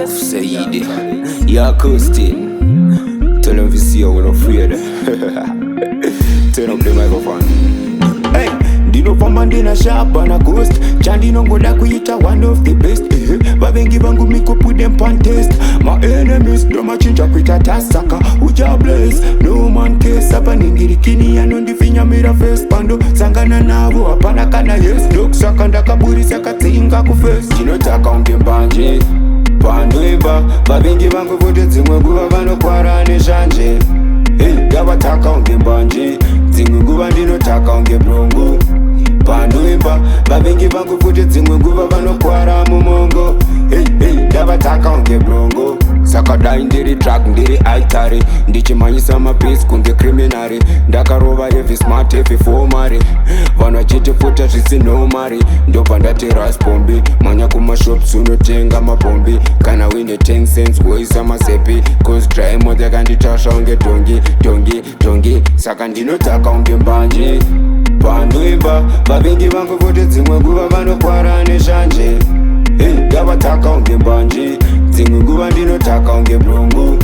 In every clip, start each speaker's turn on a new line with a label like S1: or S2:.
S1: Saidi, yeah, Coastin. Tell them to see how we're afraid. Turn up the microphone. Hey, Dino Pambandina sharp on a ghost. Chandino Goda Kuita, one of the best. Babengi Bangu Miko put them pan test. My enemies, no machinja Kuita Tasaka. Uja blaze, no man case. Sapaningiri Kini and on the Finya Mira face. Pando, Sangana Navu, Apana Kana yes. Dok Sakanda Kaburi Sakatinga Kufes. Dino Taka on Kembanji. Panduiba, Babengi Bangu voted Zimungu Vano Kwarane Shanje. Hey, Gabataka on Kembanji. Zingunguba ndino taka onge brongo Panduimba, babengi bangu fute zingunguba vano kwara mumongo Hey, dabataka onge brongo Sakada indiri track ndiri altari Ndichi manyisa mapis kunge criminari Ndakaroba evi smart evi fomari Vano chiti futa trisi no mari Ndopa ndati ras pombi Manya kuma shop suno tenga mapombi Kana wine 10 cents woisa masepi Cause try moja kanditasha onge tongi Saka ndino taka onge mbanji Panduimba, babengi bangu vote zimwe nguva vano kwarane shanje Hey, gabataka onge mbanji Zimwe nguva ndino taka onge brongo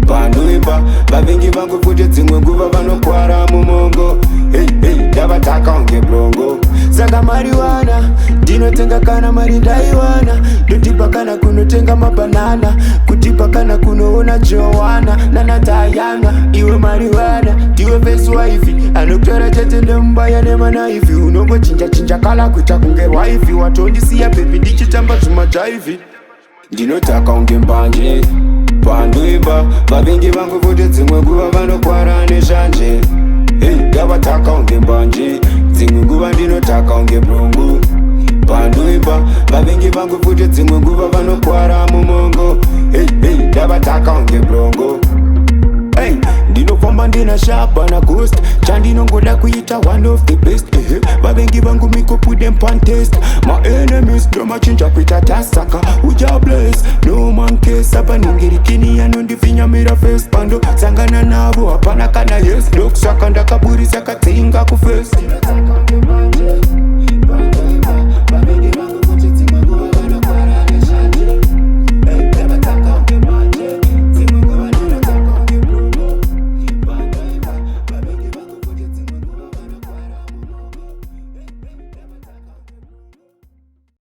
S1: Panduimba, babengi bangu vote zimwe nguva vano kwara mumongo Hey, gabataka onge brongo Saka marijuana, dino tenga kana maridaiwana Dotipa kana kuno tenga mabanana Kutipa kana kuno ona Joanna Nana Diana, iwe marijuana Tiwe face wifi, anoktora chete nembaya nema naifi Unongo chinja kala kuita kunge wifi Watondi siya baby ndichitamba zuma jaivi Dino taka unge mbanje Panduiba, babengi bangu vote zimwe nguva vano kwarane shanje Hey, gabataka onge mbanje Zingunguba ndino taka onge brongo Panduiba, babengi bangu fute zimwe nguva vano kwara mumongo Hey, gabataka onge brongo Hey, ndino famba ndina sharp on a ghost Chandino ngoda kuita one of the best Babengi bangu miko put them pan test My enemies, no machinja kuita tasaka Uja blaze, no man case Sapaningiri Kini and on the Finya Mira face Pando, Sangana Navu, Apana Kana yes Dok Sakanda Kaburi Sakatinga Kufes